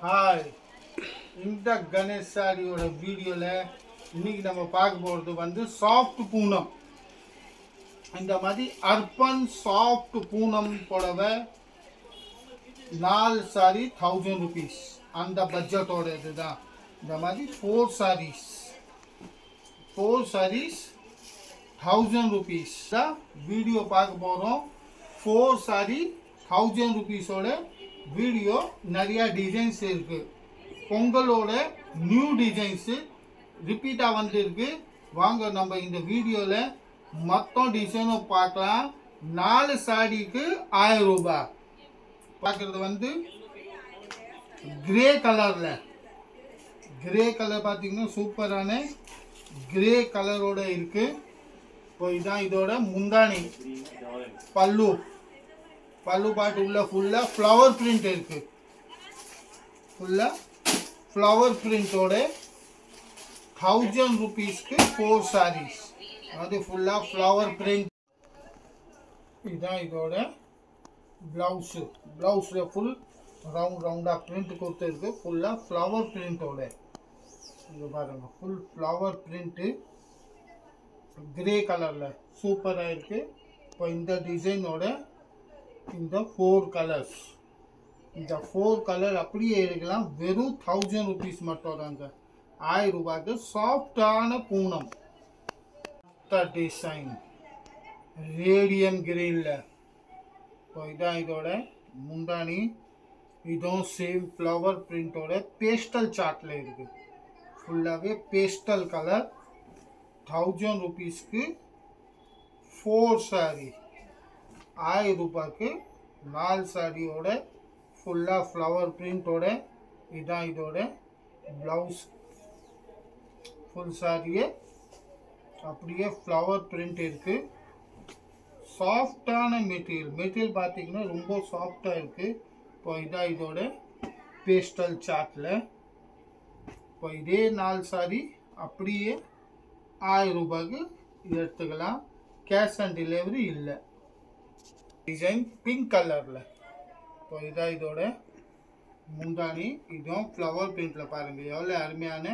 Hi, இந்த கணேஷ் சாரியோட வீடியோவில் இன்னைக்கு நம்ம பார்க்க போகிறது வந்து சாஃப்ட் பூனம். இந்த மாதிரி அர்பன் சாஃப்ட் பூனம் புடவை 4 சாரி 1000 rupees. அந்த பட்ஜெட்டோட இதுதான். இந்த மாதிரி 4 sarees 1000 rupees தான் வீடியோ பார்க்க போகிறோம். 4 saree 1000 rupees-ஓட வீடியோ. நிறையா டிசைன்ஸ் இருக்குது. பொங்கலோட நியூ டிசைன்ஸு ரிப்பீட்டாக வந்துருக்கு. வாங்க நம்ம இந்த வீடியோவில் மொத்தம் டிசைனும் பார்க்கலாம். 4 சாரிக்கு 1000 ரூபாய். பார்க்குறது வந்து கிரே கலரில். கிரே கலர் பார்த்தீங்கன்னா சூப்பரான கிரே கலரோட இருக்குது. இப்போ இதான் இதோட முந்தானி. பல்லு பாட்டு உள்ள ஃபுல்லாக ஃப்ளவர் பிரிண்ட் இருக்குது. ஃபுல்லாக ஃப்ளவர் பிரிண்டோட 1000 rupees-க்கு 4 sarees. அது ஃபுல்லாக ஃப்ளவர் பிரிண்ட். இதுதான் இதோட ப்ளவுஸு. ப்ளவுஸில் ஃபுல் ரவுண்டாக பிரிண்ட் கொடுத்துருக்கு. ஃபுல்லாக ஃப்ளவர் பிரிண்டோட. இது பாருங்கள், ஃபுல் ஃப்ளவர் பிரிண்ட்டு கிரே கலரில் சூப்பராக இருக்குது. இப்போ இந்த டிசைனோட இந்த 4 கலர்ஸ், இந்த 4 கலர் அப்படியே எடுக்கலாம். வெறும் 1000 rupees மட்டும் தாங்க. 1000 ரூபாய்க்கு சாஃப்டான பூனம். Design radium கிரீனில். இப்போ இதான் இதோட முந்தானி. இதுவும் சேம் ஃப்ளவர் பிரிண்டோட பேஸ்டல் சார்ட்டில் இருக்குது. ஃபுல்லாகவே பேஸ்டல் கலர். 1000 rupees-க்கு 4 saree. 1000 ரூபாய்க்கு 4 சாரியோட ஃபுல்லாக ஃப்ளவர் பிரிண்டோட. இதுதான் இதோட ப்ளவுஸ். ஃபுல் சாரியே அப்படியே ஃப்ளவர் பிரிண்ட் இருக்குது. சாஃப்டான மெட்டீரியல் பார்த்தீங்கன்னா ரொம்ப சாஃப்டாக இருக்குது. இப்போ இதான் இதோட பேஸ்டல் சார்ட்டில். இப்போ இதே 4 சாரி அப்படியே 1000 ரூபாய்க்கு எடுத்துக்கலாம். கேஷ் ஆன் டெலிவரி இல்லை. டிசைன் பிங்க் கலரில். இப்போ இதான் இதோட முந்தானி. இதுவும் ஃப்ளவர் பிரிண்டில் பாருங்கள் எவ்வளோ அருமையான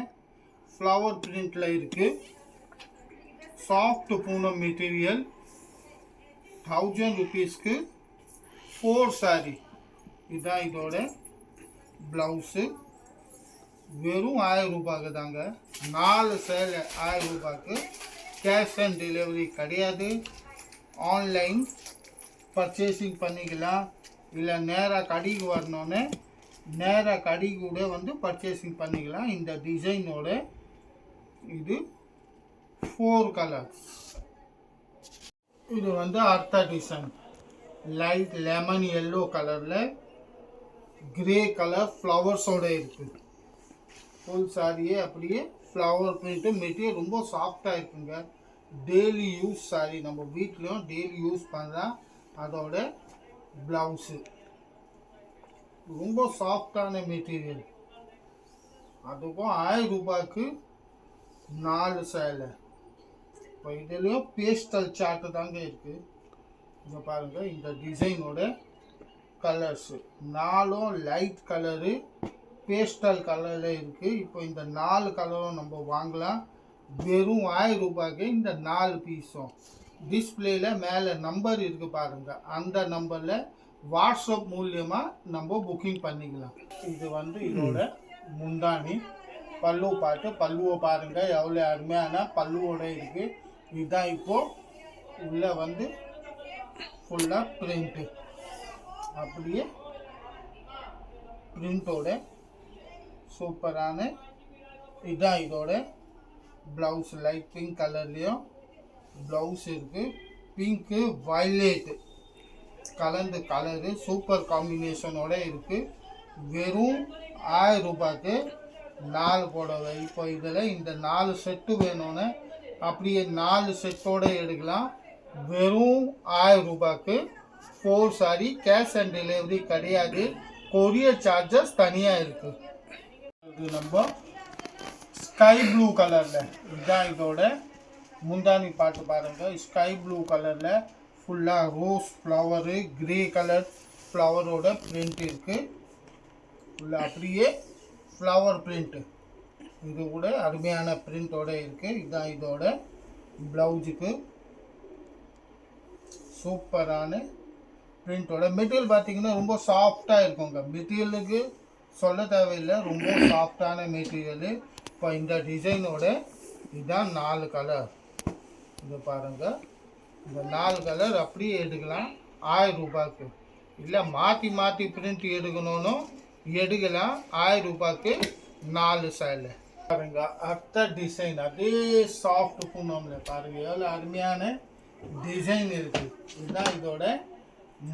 ஃப்ளவர் பிரிண்டில் இருக்குது. Soft Poonam material. 1000 rupees-க்கு 4 saree. இதுதான் இதோட ப்ளவுஸு. வெறும் 1000 ரூபாய்க்கு தாங்க. 4 சேலை 1000 ரூபாய்க்கு. கேஷ் ஆன் டெலிவரி கிடையாது. ஆன்லைன் பர்ச்சேசிங் பண்ணிக்கலாம். இல்லை நேராக கடைக்கு வரணுன்னு நேராக கடைக்கு கூட வந்து பர்ச்சேசிங் பண்ணிக்கலாம். இந்த டிசைனோட இது 4 கலர்ஸ். இது வந்து அர்த்தா டிசைன். லைட் லெமன் எல்லோ கலரில் கிரே கலர் ஃப்ளவர்ஸோடு இருக்குது. ஃபுல் சாரியே அப்படியே ஃப்ளவர் பிரிண்ட்டு. மெட்டீரியல் ரொம்ப சாஃப்டாக இருக்குங்க. டெய்லி யூஸ் சாரி, நம்ம வீட்லேயும் டெய்லி யூஸ் பண்ணலாம். அதோட ப்ளவுஸு ரொம்ப சாஃப்டான மெட்டீரியல். அதுக்கும் 1000 ரூபாய்க்கு 4 சேலை. இப்போ இதுலேயும் பேஸ்டல் சார்ட்டு தாங்க இருக்குது. இங்கே பாருங்கள், இந்த டிசைனோட கலர்ஸு 4ம் லைட் கலரு பேஸ்டல் கலரில் இருக்குது. இப்போ இந்த 4 கலரும் நம்ம வாங்கலாம். வெறும் 1000 ரூபாய்க்கு இந்த 4 பீஸும். டிஸ்பிளேயில் மேலே நம்பர் இருக்குது பாருங்கள். அந்த நம்பரில் வாட்ஸ்அப் மூலியமாக நம்ம புக்கிங் பண்ணிக்கலாம். இது வந்து இதோட முந்தானி. பல்லுவை பாருங்கள் எவ்வளோ அருமையான பல்லுவோட இருக்குது. இதுதான் இப்போது உள்ளே வந்து ஃபுல்லாக பிரிண்ட்டு. அப்படியே பிரிண்டோட சூப்பரான இதுதான் இதோட ப்ளவுஸ். லைட் பிங்க் கலர்லேயும் ப்ளவுஸ் இருக்குது. பிங்க்கு வயலட்டு கலந்து கலரு சூப்பர் காம்பினேஷனோட இருக்குது. வெறும் 1000 ரூபாய்க்கு 4 புடவை. இப்போ இதில் இந்த 4 செட்டு வேணும்னு அப்படியே 4 செட்டோடு எடுக்கலாம். வெறும் 1000 ரூபாய்க்கு 4 saree. கேஷ் ஆன் டெலிவரி கிடையாது. கொரியர் சார்ஜஸ் தனியாக இருக்குது. இது நம்ம ஸ்கை ப்ளூ கலரில். இதுதான் இதோட முந்தானி பாட்டு பாருங்கள். ஸ்கை ப்ளூ கலரில் ஃபுல்லாக ரோஸ் ஃப்ளவரு கிரே கலர் ஃப்ளவரோட பிரிண்ட் இருக்குது. ஃபுல்லாக அப்படியே ஃப்ளவர் பிரிண்ட்டு. இது கூட அருமையான பிரிண்டோட இருக்குது. இதுதான் இதோட ப்ளவுஸுக்கு சூப்பரான பிரிண்டோட. மெட்டீரியல் பார்த்தீங்கன்னா ரொம்ப சாஃப்டாக இருக்குங்க. மெட்டீரியலுக்கு சொல்ல தேவையில்லை, ரொம்ப சாஃப்டான மெட்டீரியலு. இப்போ இந்த டிசைனோட இதுதான் 4 கலர். இது பாருங்கள், இந்த 4 கலர் அப்படியே எடுக்கலாம் 1000 ரூபாய்க்கு. இல்லை மாற்றி மாற்றி பிரிண்ட் எடுக்கணும்னு எடுக்கலாம் 1000 ரூபாய்க்கு 4 சேலை. பாருங்க அடுத்த டிசைன் அதே சாஃப்ட் பூனம்ல பாருங்க எவ்வளோ அருமையான டிசைன் இருக்குது. இதுதான் இதோட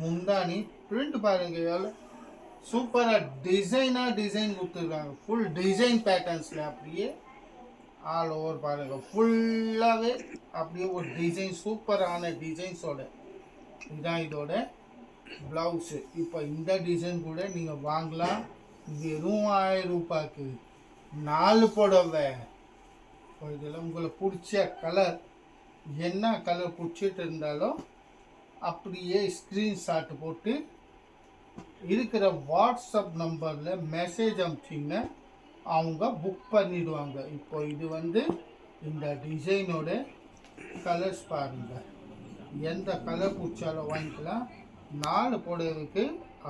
முந்தானி. பிரிண்ட் பாருங்க எவ்வளோ சூப்பராக டிசைன் கொடுத்துருக்காங்க. ஃபுல் டிசைன் பேட்டர்ன்ஸில் அப்படியே ஆல் ஓவர் பாருங்க ஃபுல்லாகவே அப்படியே ஒரு டிசைன், சூப்பரான டிசைன்ஸோட. இதுதான் இதோட ப்ளவுஸு. இப்போ இந்த டிசைன் கூட நீங்கள் வாங்கலாம் வெறும் 1000 ரூபாய்க்கு 4 புடவை. இதில் உங்களுக்கு பிடிச்ச கலர் என்ன கலர் பிடிச்சிட்டு இருந்தாலும் அப்படியே ஸ்க்ரீன்ஷாட் போட்டு இருக்கிற வாட்ஸ்அப் நம்பரில் மெசேஜ் அனுப்பிச்சிங்கன்னா அவங்க புக் பண்ணிடுவாங்க. இப்போ இது வந்து இந்த டிசைனோட கலர்ஸ் பாருங்கள், எந்த கலர் பிடிச்சாலும் வாங்கிக்கலாம். 4 புடவைக்கு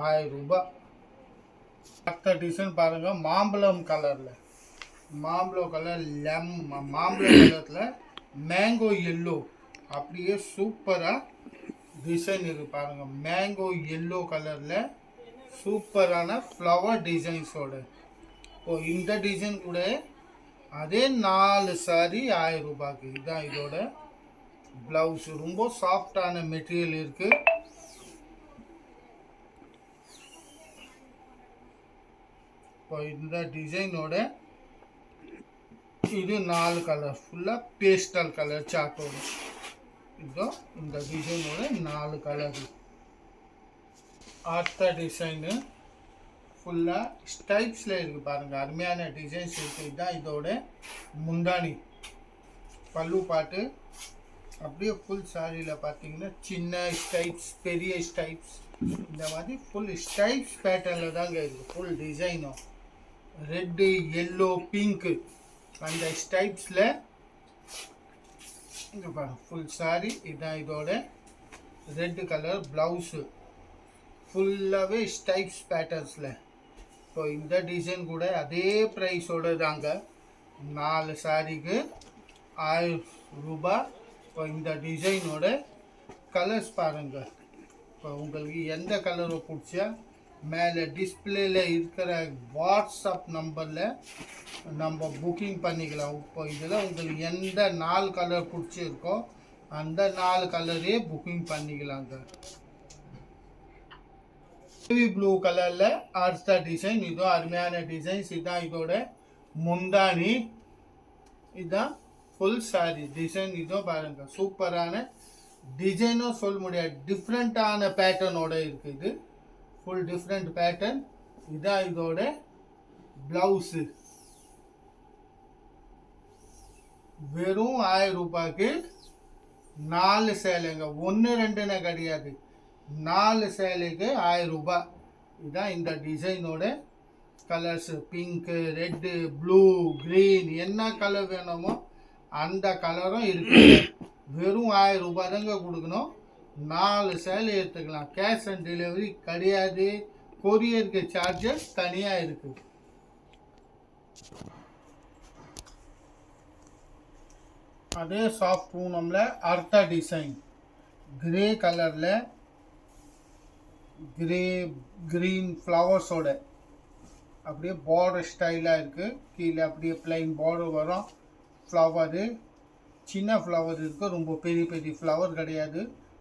1000 ரூபாய். அடுத்த டிசைன் பாருங்கள், மாம்பழம் கலரில், மாம்பழம் கலர் மாம்பழம் கலரில் மேங்கோ எல்லோ அப்படியே சூப்பராக டிசைன் இருக்குது பாருங்கள். மேங்கோ எல்லோ கலரில் சூப்பரான ஃப்ளவர் டிசைன்ஸோட. இப்போ இந்த டிசைன் கூட அதே 4 சாரி 1000 ரூபாய்க்கு. இதுதான் இதோட ப்ளவுஸ். ரொம்ப சாஃப்டான மெட்டீரியல் இருக்குது. இப்போ இந்த டிசைனோட இது 4 கலர் ஃபுல்லாக பேஸ்டல் கலர் சார்ட்டோட. இதோ இந்த டிசைனோட 4 கலர். அடுத்த டிசைனு ஃபுல்லாக ஸ்டைப்ஸில் இருக்குது பாருங்கள், அருமையான டிசைன்ஸ் இருக்குது. இதுதான் இதோட முந்தானி. பல்லு பாட்டு அப்படியே ஃபுல் சாரியில் பார்த்தீங்கன்னா சின்ன ஸ்டைப்ஸ், பெரிய ஸ்டைப்ஸ், இந்த மாதிரி ஃபுல் ஸ்டைப்ஸ் பேட்டர்னில் தாங்க இருக்குது. ஃபுல் டிசைனும் ரெட்டு எல்லோ பிங்க்கு அந்த ஸ்டைப்ஸில் இங்கே பாருங்கள் ஃபுல் சாரி. இதுதான் இதோட ரெட் கலர் ப்ளவுஸு ஃபுல்லாகவே ஸ்டைப்ஸ் பேட்டர்ன்ஸில். இப்போ இந்த டிசைன் கூட அதே ப்ரைஸோடு தாங்க, 4 சாரிக்கு 1000 ரூபாய். இப்போ இந்த டிசைனோட கலர்ஸ் பாருங்கள். இப்போ உங்களுக்கு எந்த கலரை பிடிச்சா மேலே டிஸ்பிளேயில் இருக்கிற வாட்ஸ்அப் நம்பரில் நம்ம புக்கிங் பண்ணிக்கலாம். இப்போ இதில் உங்களுக்கு எந்த 4 கலர் பிடிச்சிருக்கோ அந்த 4 கலரே புக்கிங் பண்ணிக்கலாங்க. நேவி ப்ளூ கலரில் அடுத்த டிசைன். இதுவும் அருமையான டிசைன்ஸ். இதுதான் இதோட முந்தானி. இதுதான் ஃபுல் சாரி டிசைன். இதுவும் பாருங்கள் சூப்பரான டிசைனும் சொல்ல முடியாது, டிஃப்ரெண்ட்டான பேட்டர்னோட இருக்குது. Full different pattern. இதுதான் இதோட ப்ளவுஸு. வெறும் 1000 ரூபாய்க்கு 4 சேலைங்க. 1 2ன்னு கிடையாது, 4 சேலைக்கு 1000 ரூபாய். இதுதான் இந்த டிசைனோட colours. Pink, red, blue, green, என்ன கலர் வேணுமோ அந்த கலரும் இருக்குது. வெறும் 1000 ரூபாய் தாங்க கொடுக்கணும். 4 சேலை எடுத்துக்கலாம். கேஷ் ஆன் டெலிவரி கிடையாது. கொரியருக்கு சார்ஜஸ் தனியாக இருக்குது. அதே சாஃப்ட் பூனமில் அடுத்த டிசைன் கிரே கலரில் க்ரீன் ஃப்ளவர்ஸோட அப்படியே பார்டர் ஸ்டைலாக இருக்குது. கீழே அப்படியே பிளைன் பார்டர் வரும். ஃப்ளவரு சின்ன ஃப்ளவர் இருக்குது, ரொம்ப பெரிய பெரிய ஃப்ளவர் கிடையாது.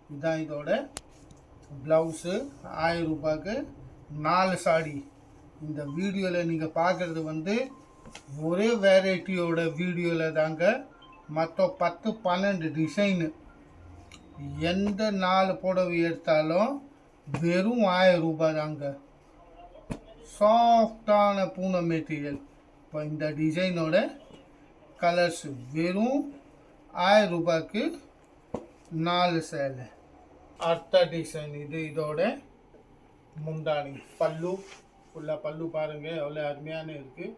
இதுதான் இதோட ப்ளவுஸு. 1000 ரூபாய்க்கு 4 சாரி. இந்த வீடியோவில் நீங்கள் பார்க்குறது வந்து ஒரே வெரைட்டியோட வீடியோவில் தாங்க. மற்ற 10 12 டிசைனு எந்த 4 புடவை எடுத்தாலும் வெறும் 1000 ரூபாய் தாங்க. சாஃப்டான பூனை மெட்டீரியல். இப்போ இந்த டிசைனோட கலர்ஸ் வெறும் 1000 ரூபாய்க்கு 4 சேலை. அடுத்த டிசைன் இது இதோட முந்தானி. பல்லு ஃபுல்லாக பல்லு பாருங்கள் எவ்வளோ அருமையான இருக்குது.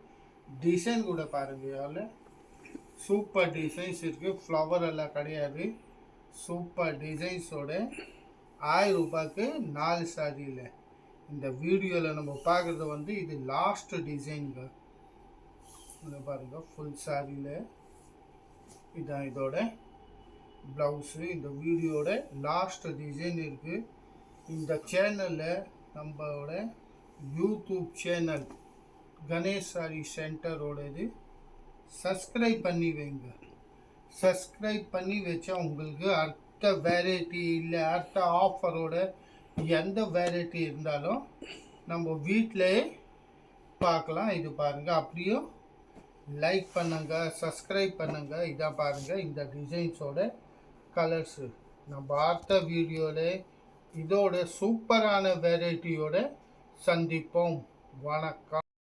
டிசைன் கூட பாருங்கள் எவ்வளோ சூப்பர் டிசைன்ஸ் இருக்குது. ஃப்ளவர் எல்லாம் கிடையாது. சூப்பர் டிசைன்ஸோட 1000 ரூபாய்க்கு 4 சாரியில். இந்த வீடியோவில் நம்ம பார்க்குறது வந்து இது லாஸ்ட் டிசைனுங்க. இதை பாருங்கள் ஃபுல் சாரியில் இதான் இதோட ப்ளவுஸு. இந்த வீடியோட லாஸ்ட் டிசைன் இருக்குது. இந்த சேனலில் நம்மளோட யூடியூப் சேனல் கணேஷ் சாரி சென்டரோடது சப்ஸ்கிரைப் பண்ணி வைங்க. சப்ஸ்கிரைப் பண்ணி வச்சா உங்களுக்கு அடுத்த வெரைட்டி இல்லை அடுத்த ஆஃபரோட எந்த வெரைட்டி இருந்தாலும் நம்ம வீட்டிலே பார்க்கலாம். இது பாருங்கள், அப்படியும் லைக் பண்ணுங்கள், சப்ஸ்கிரைப் பண்ணுங்கள். இதான் பாருங்கள் இந்த டிசைன்ஸோட கலர்ஸு. நம்ம அடுத்த வீடியோவில் இதோட சூப்பரான வெரைட்டியோட சந்திப்போம். வணக்கம்.